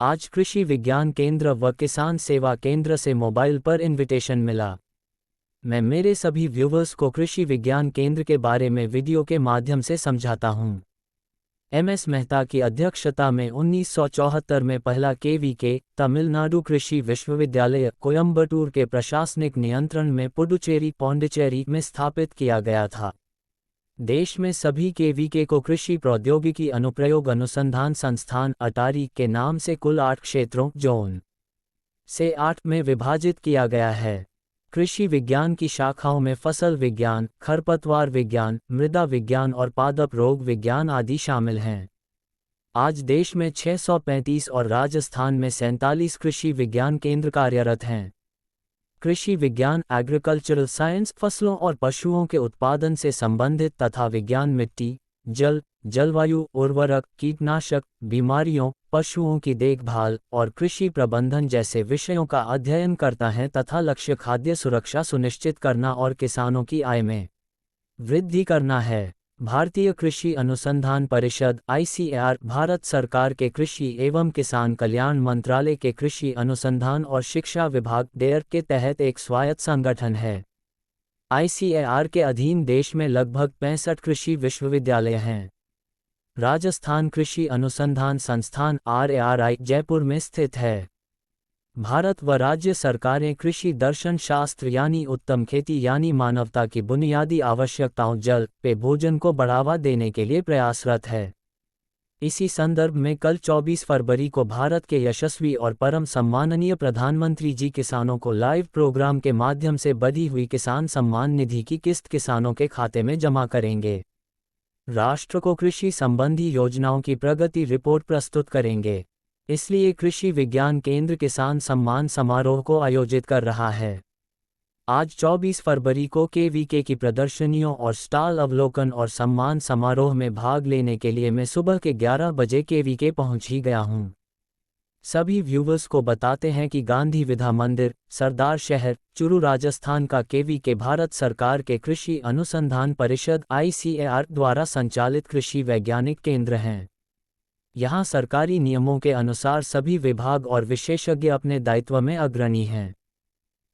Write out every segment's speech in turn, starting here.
आज कृषि विज्ञान केंद्र व किसान सेवा केंद्र से मोबाइल पर इनविटेशन मिला। मैं मेरे सभी व्यूवर्स को कृषि विज्ञान केंद्र के बारे में वीडियो के माध्यम से समझाता हूँ। एमएस मेहता की अध्यक्षता में 1974 में पहला केवीके तमिलनाडु कृषि विश्वविद्यालय कोयम्बटूर के प्रशासनिक नियंत्रण में पुडुचेरी पौंडीचेरी में स्थापित किया गया था। देश में सभी केवीके को कृषि प्रौद्योगिकी अनुप्रयोग अनुसंधान संस्थान अटारी के नाम से कुल 8 क्षेत्रों जोन से 8 में विभाजित किया गया है। कृषि विज्ञान की शाखाओं में फसल विज्ञान, खरपतवार विज्ञान, मृदा विज्ञान और पादप रोग विज्ञान आदि शामिल हैं। आज देश में 635 और राजस्थान में 47 कृषि विज्ञान केंद्र कार्यरत हैं। कृषि विज्ञान एग्रीकल्चरल साइंस फसलों और पशुओं के उत्पादन से संबंधित तथा विज्ञान मिट्टी, जल, जलवायु, उर्वरक, कीटनाशक, बीमारियों, पशुओं की देखभाल और कृषि प्रबंधन जैसे विषयों का अध्ययन करता है तथा लक्ष्य खाद्य सुरक्षा सुनिश्चित करना और किसानों की आय में वृद्धि करना है। भारतीय कृषि अनुसंधान परिषद (ICAR) भारत सरकार के कृषि एवं किसान कल्याण मंत्रालय के कृषि अनुसंधान और शिक्षा विभाग (DARE) के तहत एक स्वायत्त संगठन है। ICAR के अधीन देश में लगभग 65 कृषि विश्वविद्यालय हैं। राजस्थान कृषि अनुसंधान संस्थान RARI जयपुर में स्थित है। भारत व राज्य सरकारें कृषि दर्शन शास्त्र यानी उत्तम खेती यानी मानवता की बुनियादी आवश्यकताओं जल पे भोजन को बढ़ावा देने के लिए प्रयासरत है। इसी संदर्भ में कल 24 फरवरी को भारत के यशस्वी और परम सम्माननीय प्रधानमंत्री जी किसानों को लाइव प्रोग्राम के माध्यम से बढ़ी हुई किसान सम्मान निधि की किस्त किसानों के खाते में जमा करेंगे। राष्ट्र को कृषि संबंधी योजनाओं की प्रगति रिपोर्ट प्रस्तुत करेंगे। इसलिए कृषि विज्ञान केंद्र किसान सम्मान समारोह को आयोजित कर रहा है। आज 24 फरवरी को केवीके की प्रदर्शनियों और स्टॉल अवलोकन और सम्मान समारोह में भाग लेने के लिए मैं सुबह के 11 बजे केवीके पहुंच ही गया हूं। सभी व्यूवर्स को बताते हैं कि गांधी विद्या मंदिर, सरदार शहर, चूरू राजस्थान का केवीके भारत सरकार के कृषि अनुसंधान परिषद ICAR द्वारा संचालित कृषि वैज्ञानिक केंद्र हैं। यहाँ सरकारी नियमों के अनुसार सभी विभाग और विशेषज्ञ अपने दायित्व में अग्रणी हैं।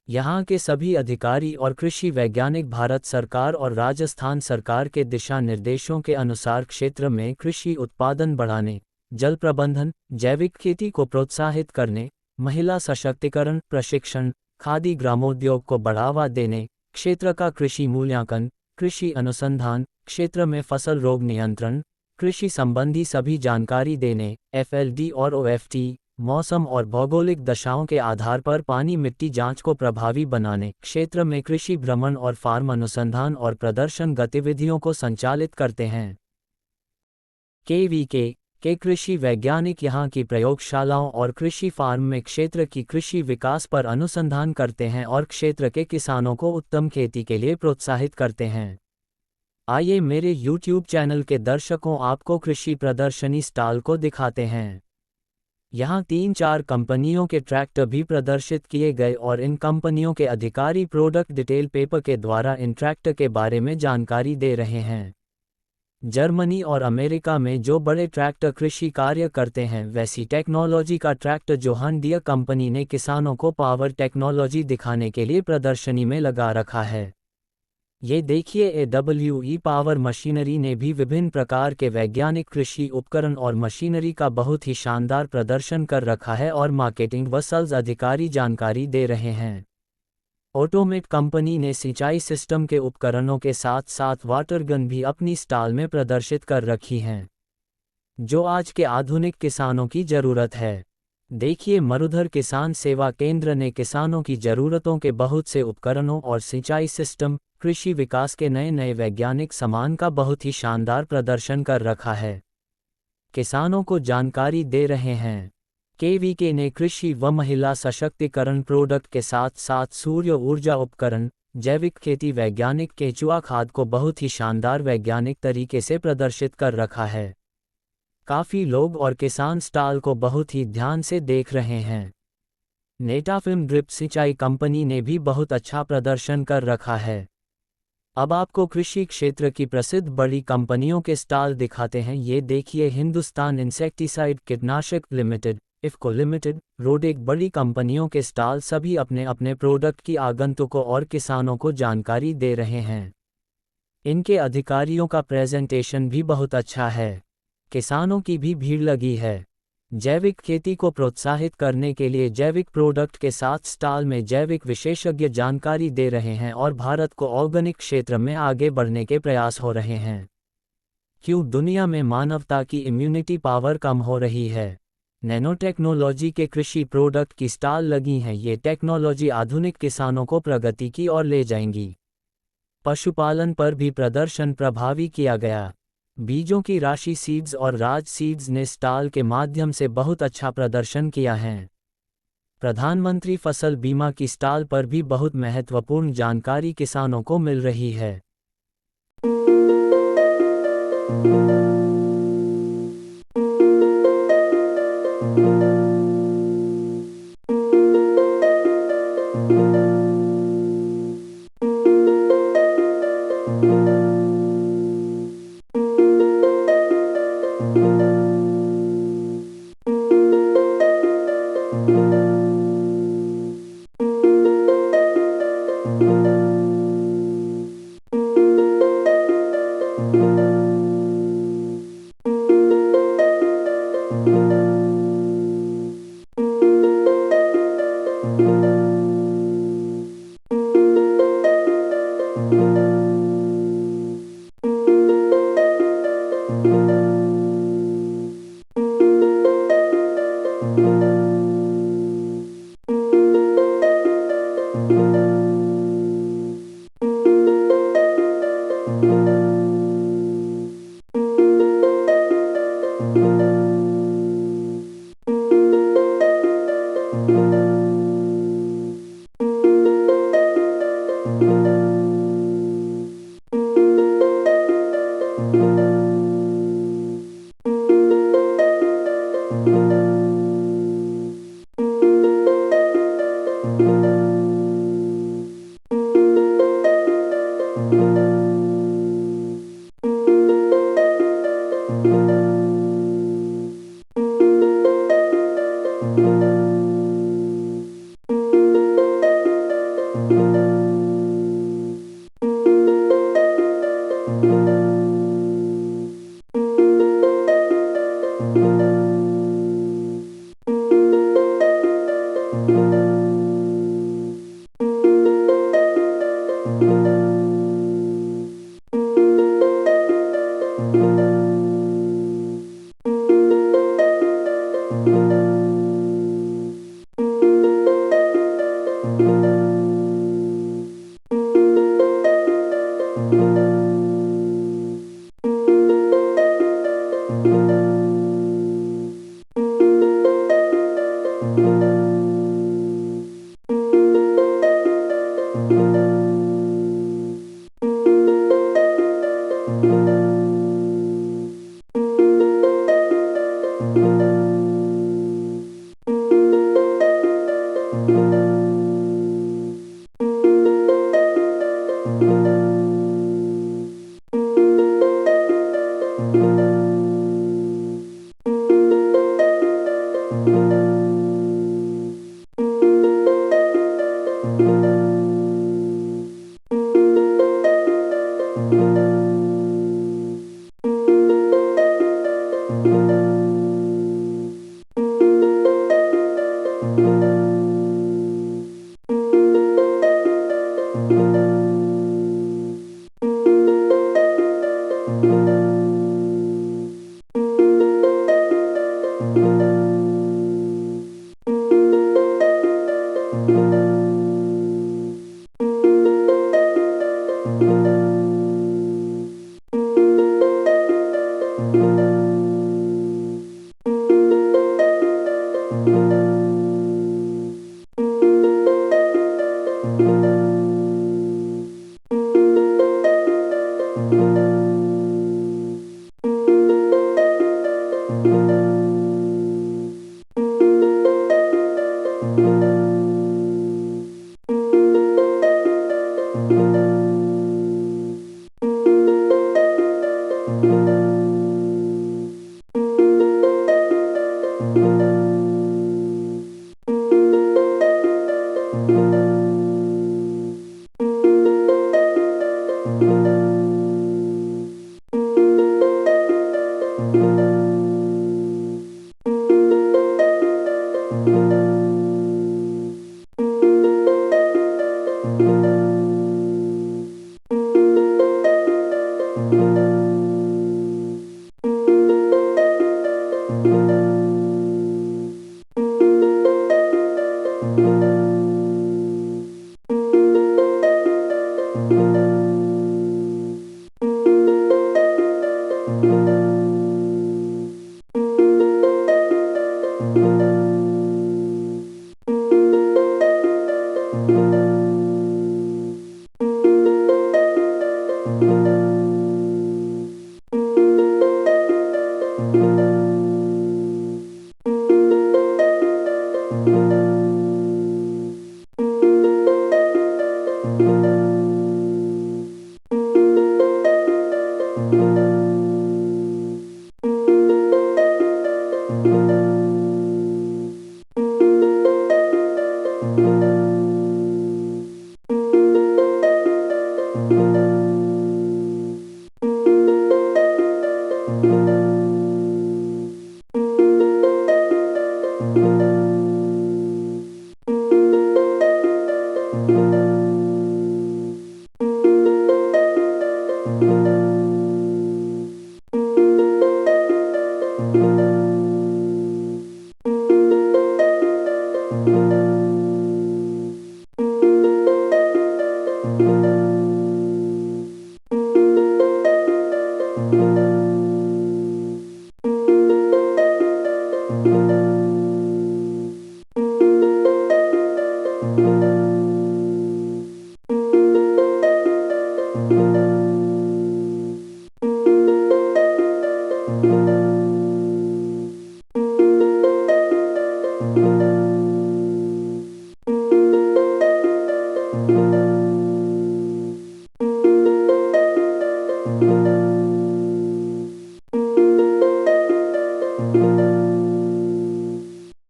यहाँ के सभी अधिकारी और कृषि वैज्ञानिक भारत सरकार और राजस्थान सरकार के दिशा निर्देशों के अनुसार क्षेत्र में कृषि उत्पादन बढ़ाने, जल प्रबंधन, जैविक खेती को प्रोत्साहित करने, महिला सशक्तिकरण, प्रशिक्षण, खादी ग्रामोद्योग को बढ़ावा देने, क्षेत्र का कृषि मूल्यांकन, कृषि अनुसंधान, क्षेत्र में फसल रोग नियंत्रण, कृषि संबंधी सभी जानकारी देने, FLD और OFT, मौसम और भौगोलिक दशाओं के आधार पर पानी मिट्टी जांच को प्रभावी बनाने, क्षेत्र में कृषि भ्रमण और फार्म अनुसंधान और प्रदर्शन गतिविधियों को संचालित करते हैं। KVK के कृषि वैज्ञानिक यहाँ की प्रयोगशालाओं और कृषि फार्म में क्षेत्र की कृषि विकास पर अनुसंधान करते हैं और क्षेत्र के किसानों को उत्तम खेती के लिए प्रोत्साहित करते हैं। आइए मेरे YouTube चैनल के दर्शकों आपको कृषि प्रदर्शनी स्टॉल को दिखाते हैं। यहाँ 3-4 कंपनियों के ट्रैक्टर भी प्रदर्शित किए गए और इन कंपनियों के अधिकारी प्रोडक्ट डिटेल पेपर के द्वारा इन ट्रैक्टर के बारे में जानकारी दे रहे हैं। जर्मनी और अमेरिका में जो बड़े ट्रैक्टर कृषि कार्य करते हैं वैसी टेक्नोलॉजी का ट्रैक्टर जोहान डीयर कंपनी ने किसानों को पावर टेक्नोलॉजी दिखाने के लिए प्रदर्शनी में लगा रखा है। ये देखिए AWE पावर मशीनरी ने भी विभिन्न प्रकार के वैज्ञानिक कृषि उपकरण और मशीनरी का बहुत ही शानदार प्रदर्शन कर रखा है और मार्केटिंग व सेल्स अधिकारी जानकारी दे रहे हैं। ऑटोमेट कंपनी ने सिंचाई सिस्टम के उपकरणों के साथ साथ वाटर गन भी अपनी स्टॉल में प्रदर्शित कर रखी हैं, जो आज के आधुनिक किसानों की ज़रूरत है। देखिए मरुधर किसान सेवा केंद्र ने किसानों की ज़रूरतों के बहुत से उपकरणों और सिंचाई सिस्टम, कृषि विकास के नए नए वैज्ञानिक सामान का बहुत ही शानदार प्रदर्शन कर रखा है। किसानों को जानकारी दे रहे हैं। KVK ने कृषि व महिला सशक्तिकरण प्रोडक्ट के साथ साथ सूर्य ऊर्जा उपकरण, जैविक खेती वैज्ञानिक केंचुआ खाद को बहुत ही शानदार वैज्ञानिक तरीके से प्रदर्शित कर रखा है। काफ़ी लोग और किसान स्टॉल को बहुत ही ध्यान से देख रहे हैं। नेटाफिम ड्रिप सिंचाई कंपनी ने भी बहुत अच्छा प्रदर्शन कर रखा है। अब आपको कृषि क्षेत्र की प्रसिद्ध बड़ी कंपनियों के स्टॉल दिखाते हैं। ये देखिए हिंदुस्तान इंसेक्टिसाइड कीटनाशक लिमिटेड, इफ़को लिमिटेड, रोड एक बड़ी कंपनियों के स्टॉल सभी अपने अपने प्रोडक्ट की आगंतुकों और किसानों को जानकारी दे रहे हैं। इनके अधिकारियों का प्रेजेंटेशन भी बहुत अच्छा है। किसानों की भी भीड़ लगी है। जैविक खेती को प्रोत्साहित करने के लिए जैविक प्रोडक्ट के साथ स्टॉल में जैविक विशेषज्ञ जानकारी दे रहे हैं और भारत को ऑर्गेनिक क्षेत्र में आगे बढ़ने के प्रयास हो रहे हैं। क्यों दुनिया में मानवता की इम्यूनिटी पावर कम हो रही है? नैनो टेक्नोलॉजी के कृषि प्रोडक्ट की स्टॉल लगी हैं। ये टेक्नोलॉजी आधुनिक किसानों को प्रगति की ओर ले जाएंगी। पशुपालन पर भी प्रदर्शन प्रभावी किया गया। बीजों की राशि सीड्स और राज सीड्स ने स्टॉल के माध्यम से बहुत अच्छा प्रदर्शन किया है। प्रधानमंत्री फसल बीमा की स्टॉल पर भी बहुत महत्वपूर्ण जानकारी किसानों को मिल रही है।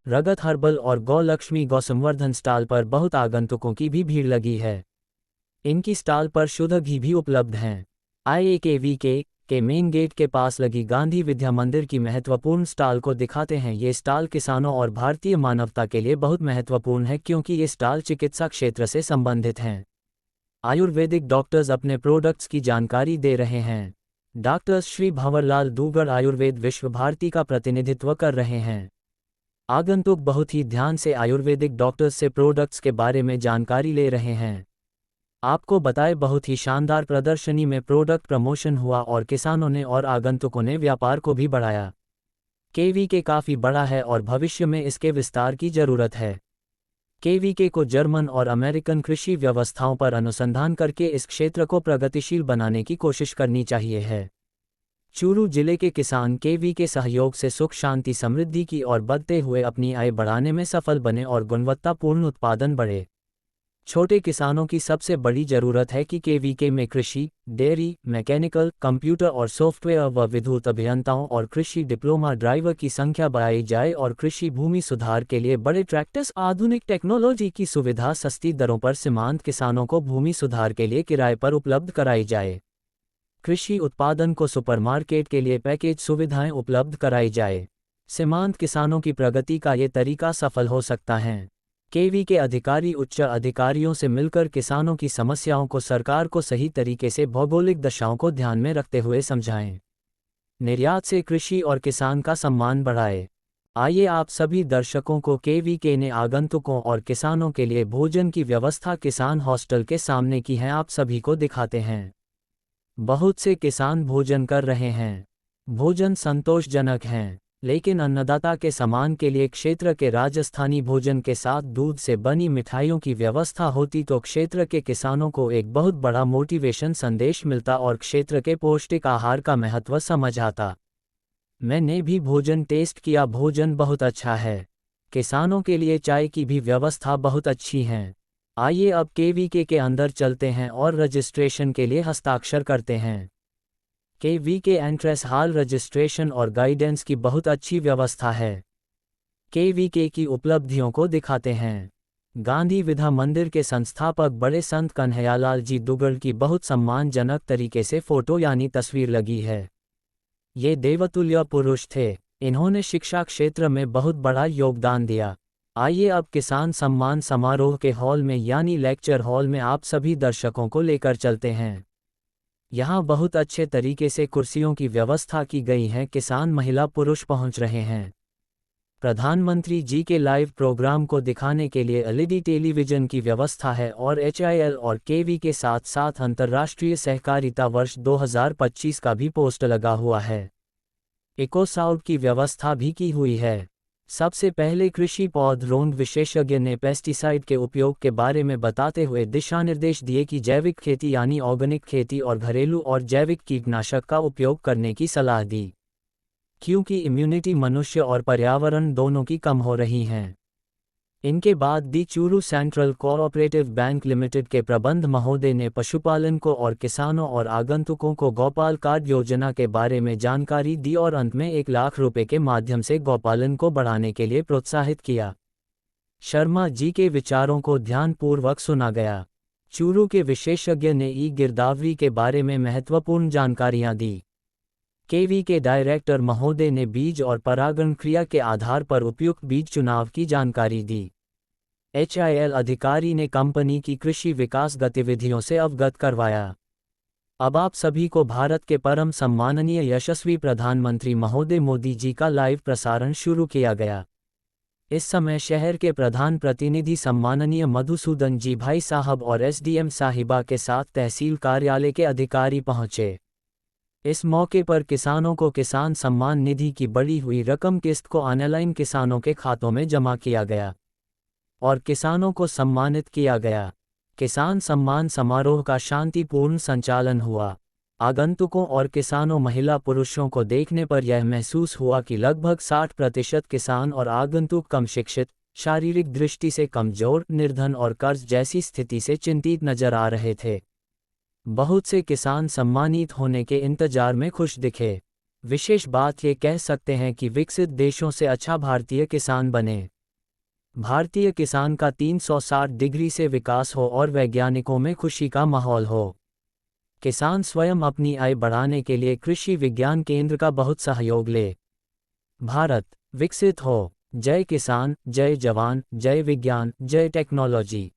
रगत हर्बल और गौलक्ष्मी गौसंवर्धन स्टॉल पर बहुत आगंतुकों की भी भीड़ लगी है। इनकी स्टॉल पर शुद्ध घी भी उपलब्ध हैं। IAKVK के मेन गेट के पास लगी गांधी विद्या मंदिर की महत्वपूर्ण स्टॉल को दिखाते हैं। ये स्टॉल किसानों और भारतीय मानवता के लिए बहुत महत्वपूर्ण है, क्योंकि ये स्टॉल चिकित्सा क्षेत्र से संबंधित हैं। आयुर्वेदिक डॉक्टर्स अपने प्रोडक्ट्स की जानकारी दे रहे हैं। डॉक्टर श्री भंवरलाल दुग्गड़ आयुर्वेद विश्व भारती का प्रतिनिधित्व कर रहे हैं। आगंतुक बहुत ही ध्यान से आयुर्वेदिक डॉक्टर्स से प्रोडक्ट्स के बारे में जानकारी ले रहे हैं। आपको बताए, बहुत ही शानदार प्रदर्शनी में प्रोडक्ट प्रमोशन हुआ और किसानों ने और आगंतुकों ने व्यापार को भी बढ़ाया। KVK काफ़ी बड़ा है और भविष्य में इसके विस्तार की ज़रूरत है। KVK को जर्मन और अमेरिकन कृषि व्यवस्थाओं पर अनुसंधान करके इस क्षेत्र को प्रगतिशील बनाने की कोशिश करनी चाहिए है। चूरू जिले के किसान KVK सहयोग से सुख शांति समृद्धि की और बढ़ते हुए अपनी आय बढ़ाने में सफल बने और गुणवत्तापूर्ण उत्पादन बढ़े। छोटे किसानों की सबसे बड़ी जरूरत है कि KVK में कृषि, डेयरी, मैकेनिकल, कंप्यूटर और सॉफ्टवेयर व विद्युत अभियंताओं और कृषि डिप्लोमा ड्राइवर की संख्या बढ़ाई जाए और कृषि भूमि सुधार के लिए बड़े ट्रैक्टर्स, आधुनिक टेक्नोलॉजी की सुविधा सस्ती दरों पर सीमांत किसानों को भूमि सुधार के लिए किराए पर उपलब्ध कराई जाए। कृषि उत्पादन को सुपरमार्केट के लिए पैकेज सुविधाएं उपलब्ध कराई जाए। सीमांत किसानों की प्रगति का ये तरीका सफल हो सकता है। KVK अधिकारी उच्च अधिकारियों से मिलकर किसानों की समस्याओं को सरकार को सही तरीके से भौगोलिक दशाओं को ध्यान में रखते हुए समझाएं। निर्यात से कृषि और किसान का सम्मान बढ़ाए। आइए आप सभी दर्शकों को KVK ने आगंतुकों और किसानों के लिए भोजन की व्यवस्था किसान हॉस्टल के सामने की है, आप सभी को दिखाते हैं। बहुत से किसान भोजन कर रहे हैं। भोजन संतोषजनक हैं, लेकिन अन्नदाता के सम्मान के लिए क्षेत्र के राजस्थानी भोजन के साथ दूध से बनी मिठाइयों की व्यवस्था होती तो क्षेत्र के किसानों को एक बहुत बड़ा मोटिवेशन संदेश मिलता और क्षेत्र के पौष्टिक आहार का महत्व समझ आता। मैंने भी भोजन टेस्ट किया, भोजन बहुत अच्छा है। किसानों के लिए चाय की भी व्यवस्था बहुत अच्छी है। आइए अब KVK के अंदर चलते हैं और रजिस्ट्रेशन के लिए हस्ताक्षर करते हैं। KVK एंट्रेंस हॉल रजिस्ट्रेशन और गाइडेंस की बहुत अच्छी व्यवस्था है। KVK की उपलब्धियों को दिखाते हैं। गांधी विद्या मंदिर के संस्थापक बड़े संत कन्हैयालाल जी दुग्गड़ की बहुत सम्मानजनक तरीके से फोटो यानी तस्वीर लगी है। ये देवतुल्य पुरुष थे। इन्होंने शिक्षा क्षेत्र में बहुत बड़ा योगदान दिया। आइए अब किसान सम्मान समारोह के हॉल में यानी लेक्चर हॉल में आप सभी दर्शकों को लेकर चलते हैं। यहाँ बहुत अच्छे तरीके से कुर्सियों की व्यवस्था की गई है। किसान महिला पुरुष पहुँच रहे हैं। प्रधानमंत्री जी के लाइव प्रोग्राम को दिखाने के लिए LED टेलीविजन की व्यवस्था है और HIL और KV के साथ साथ अंतर्राष्ट्रीय सहकारिता वर्ष 2025 का भी पोस्टर लगा हुआ है। इकोसाउंड की व्यवस्था भी की हुई है। सबसे पहले कृषि पौध रोग विशेषज्ञ ने पेस्टिसाइड के उपयोग के बारे में बताते हुए दिशानिर्देश दिए कि जैविक खेती यानी ऑर्गेनिक खेती और घरेलू और जैविक कीटनाशक का उपयोग करने की सलाह दी, क्योंकि इम्यूनिटी मनुष्य और पर्यावरण दोनों की कम हो रही है। इनके बाद the Churu central cooperative bank limited के प्रबंध महोदय ने पशुपालन को और किसानों और आगंतुकों को गौपाल कार्ड योजना के बारे में जानकारी दी और अंत में 1 लाख रुपए के माध्यम से गौपालन को बढ़ाने के लिए प्रोत्साहित किया। शर्मा जी के विचारों को ध्यानपूर्वक सुना गया। चूरू के विशेषज्ञ ने गिरदावरी के बारे में महत्वपूर्ण जानकारियां दी। KV के डायरेक्टर महोदय ने बीज और परागण क्रिया के आधार पर उपयुक्त बीज चुनाव की जानकारी दी। HIL अधिकारी ने कंपनी की कृषि विकास गतिविधियों से अवगत करवाया। अब आप सभी को भारत के परम सम्माननीय यशस्वी प्रधानमंत्री महोदय मोदी जी का लाइव प्रसारण शुरू किया गया। इस समय शहर के प्रधान प्रतिनिधि सम्माननीय मधुसूदन जी भाई साहब और SDM साहिबा के साथ तहसील कार्यालय के अधिकारी पहुंचे। इस मौके पर किसानों को किसान सम्मान निधि की बढ़ी हुई रकम किस्त को ऑनलाइन किसानों के खातों में जमा किया गया और किसानों को सम्मानित किया गया। किसान सम्मान समारोह का शांतिपूर्ण संचालन हुआ। आगंतुकों और किसानों महिला पुरुषों को देखने पर यह महसूस हुआ कि लगभग 60% किसान और आगंतुक कम शिक्षित, शारीरिक दृष्टि से कमजोर, निर्धन और कर्ज जैसी स्थिति से चिंतित नजर आ रहे थे। बहुत से किसान सम्मानित होने के इंतजार में खुश दिखे। विशेष बात ये कह सकते हैं कि विकसित देशों से अच्छा भारतीय किसान बने। भारतीय किसान का 360 डिग्री से विकास हो और वैज्ञानिकों में खुशी का माहौल हो। किसान स्वयं अपनी आय बढ़ाने के लिए कृषि विज्ञान केंद्र का बहुत सहयोग ले। भारत विकसित हो। जय किसान, जय जवान, जय विज्ञान, जय टेक्नोलॉजी।